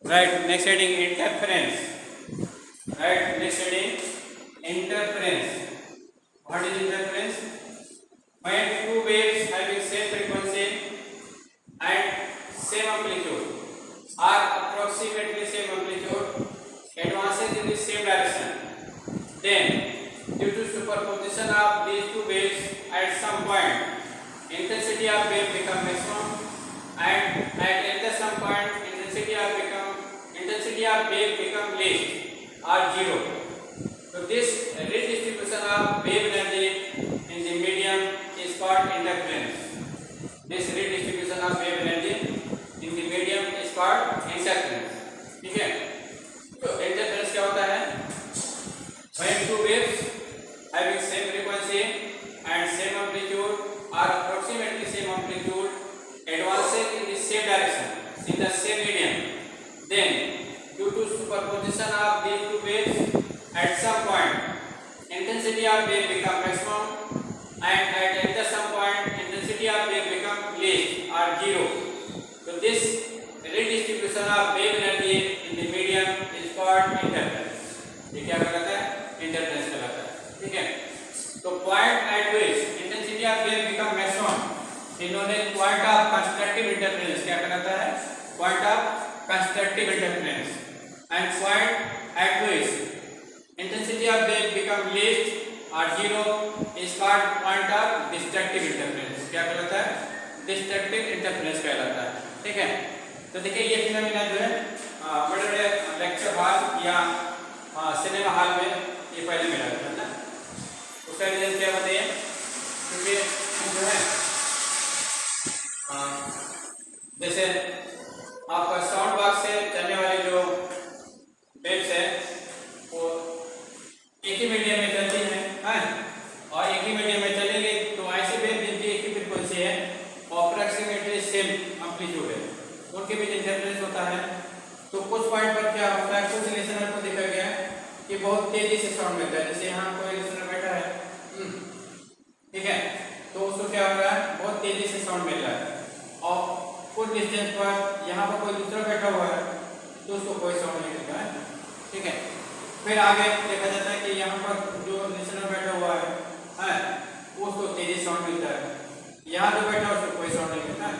Right, next heading interference. Right, next heading interference. What is interference? When two waves having same frequency and same amplitude are approximately same amplitude advances in the same direction, then due to superposition of these two waves at some point intensity of wave become maximum, and at some point intensity of wave become least or zero. So this redistribution of wave energy in the medium is called interference. This redistribution of wave energy in the medium is called interference. ठीक है? तो interference क्या होता है? When two waves having same frequency and same amplitude or approximately same amplitude advances in the same direction in the same medium, then due to superposition of these two waves at some point intensity of wave become maximum, and at some point intensity of wave become least or zero. So this redistribution of wave energy in the medium is called interference. ये क्या कहलाता है? Interference कहलाता है. ठीक है? तो point at which intensity of wave become maximum इन्होंने पॉइंट ऑफ कंस्ट्रक्टिव इंटरफेरेंस क्या कहलाता है? Point of constructive interference. And point at which intensity of wave become least और zero is called point of destructive interference. क्या कहलाता है? Destructive interference कहलाता है. ठीक है? तो देखिए ये फिनोमेना जो है बड़े बड़े लेक्चर हॉल या सिनेमा हॉल में ये पहले मिला था ना. उसका रीजन क्या बताइए? क्योंकि जो है जैसे आपका साउंड बॉक्स से चलने वाली जो वेव्स है वो एक ही मीडियम में चलती है और एक ही मीडियम में चलेंगे तो ऐसे वेव जिनकी एक ही फ्रीक्वेंसी है अप्रॉक्सीमेटली सेम एम्पलीट्यूड है उनके बीच इंटरफेरेंस होता है. तो कुछ पॉइंट पर क्या होता है, कुछ लिसनर को देखा गया कि बहुत तेजी से साउंड मिलता है. जैसे यहाँ कोई लिसनर बैठा है, ठीक है, तो उसको क्या हो रहा है? बहुत तेजी से साउंड मिल रहा है. और कुछ डिस्टेंस पर यहाँ पर कोई दूसरा बैठा हुआ है तो उसको कोई साउंड नहीं मिलता है. ठीक है? फिर आगे देखा जाता है कि यहाँ पर जो लिसनर बैठा हुआ है उसको तेजी साउंड मिलता है, यहाँ जो बैठा है उसको कोई साउंड नहीं मिलता है.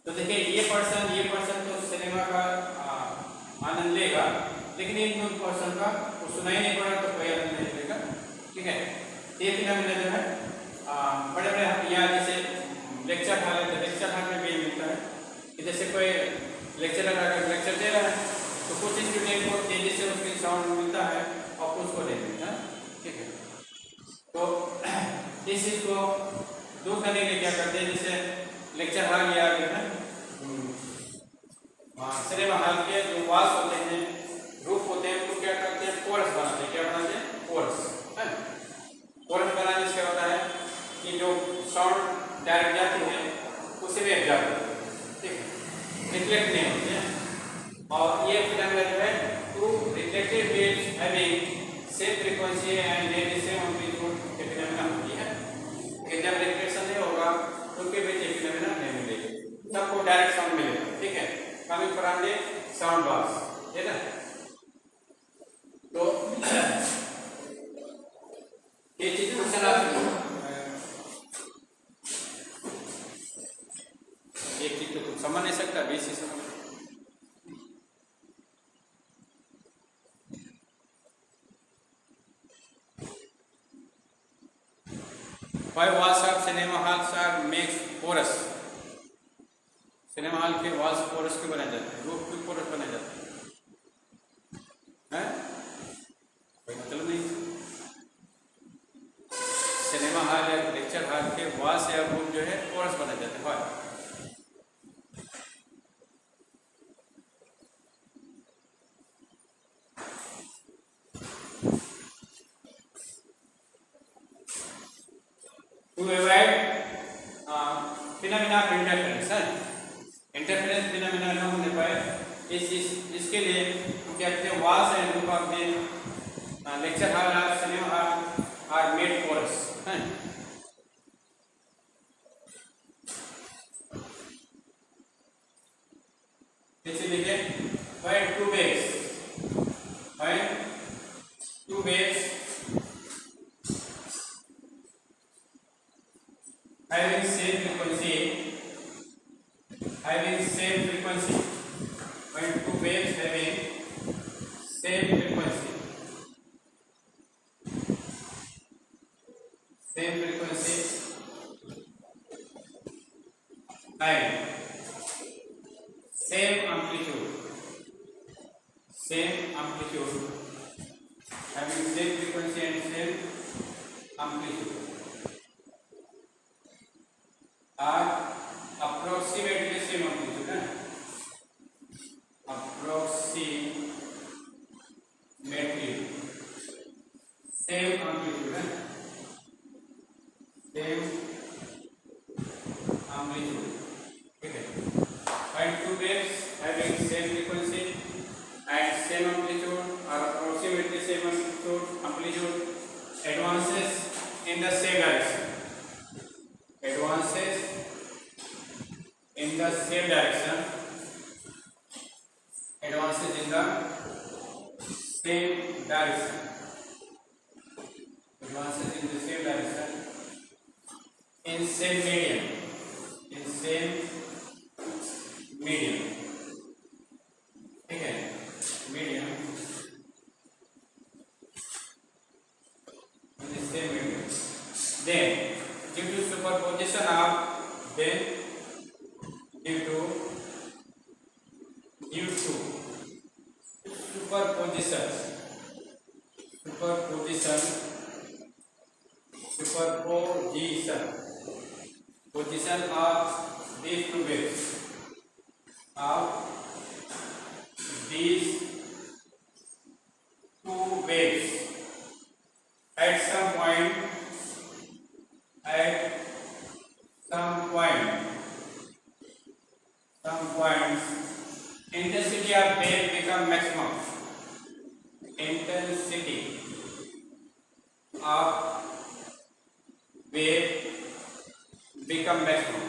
तो देखिए ये पर्सन तो सिनेमा का आनंद लेगा, लेकिन इन दो पर्सन का वो सुनाई नहीं पड़ा तो कोई आनंद नहीं लेगा. ठीक है? ये फिनोमेना जो है बड़े बड़े यहाँ जैसे लेक्चर हॉल है तो लेक्चर हॉल में भी मिलता है कि जैसे कोई लेक्चरर अगर लेक्चर दे रहा है तो कुछ स्टूडेंट को तेजी से उसकी साउंड मिलता है और कुछ को नहीं मिलता है. ठीक है? तो इस चीज़ को दूर करने के लिए क्या करते हैं, जैसे लेक्चर हॉल या जो है सिनेमा हॉल के जो वॉल्स होते हैं, रूफ होते हैं, तो क्या करते हैं? कोरस बनाते हैं. क्या बनाते हैं? कोरस. कोरस बनाने से क्या होता है कि जो साउंड डायरेक्ट जाती है उसे भी एब्जॉर्ब करती है. ठीक है? रिफ्लेक्ट नहीं होती है. और ये फिनोमेना जो है two reflected waves having same frequency and very same amplitude के फिनोमेना होती है. कि जब रिफ्लेक्शन नहीं होगा तो उनके बीच ये फिनोमेना नहीं मिलेगी, सबको डायरेक्ट साउंड मिलेगा. ठीक है? Coming from the sound box. है ना? तो ये चीज क्वेश्चन एक चीज तो कुछ समझ नहीं सकता, बीच से समझ. Why walls of cinema halls are makes porous? Cinema hall के वॉल्स पोरस क्यों बनाए जाते हैं? रूफ क्यों पोरस बनाए जाते हैं? कोई मतलब नहीं. सिनेमा हॉल या लेक्चर हॉल के वॉल्स या रूफ जो है पोरस बनाए जाते हैं. To avoid phenomena of interference, interference phenomena न होने पाए इसके लिए हम क्या कहते हैं? Walls and roof of the lecture hall और cinema hall are made porous. जैसे देखिए when two waves when two waves having same frequency when two waves having same frequency and same amplitude having same frequency and same amplitude are approximately same amplitude approximately same amplitude okay when two waves having same frequency and same amplitude or approximately same amplitude advances in the same direction advances in the same direction in same medium okay medium in the same medium then due to superposition of superposition position of these two waves at some point some points intensity of wave become maximum intensity of wave become maximum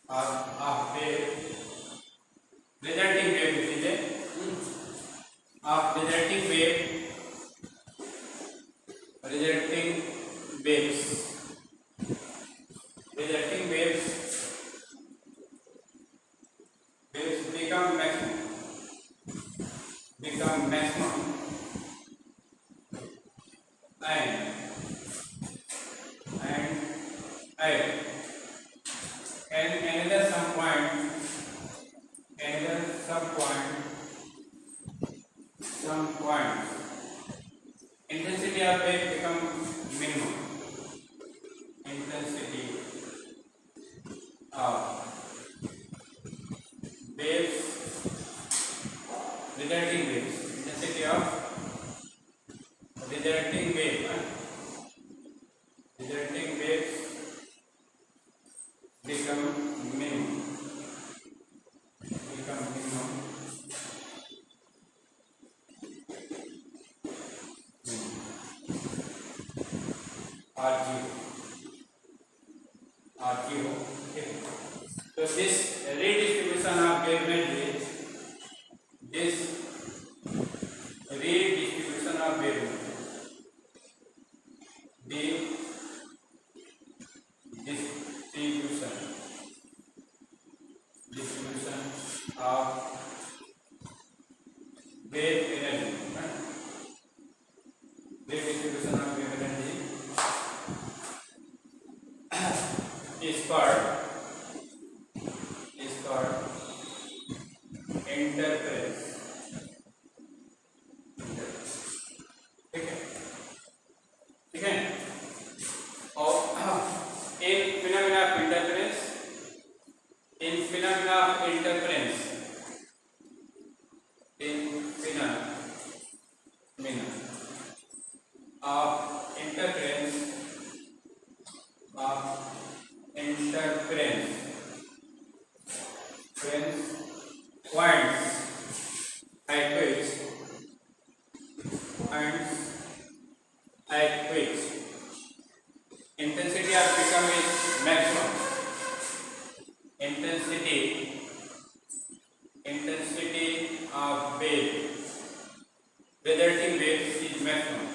or of wave resulting wave of resulting waves become maximum and another some point intensity of wave become minimum intensity of waves resulting waves intensity of resulting waves become minimum R0 okay. So this redistribution of wavelength distribution of wave energy redistribution of wave energy is called interference ठीक है और in phenomena of interference in phenomena of interference points at which intensity of become is maximum intensity resulting wave is maximum.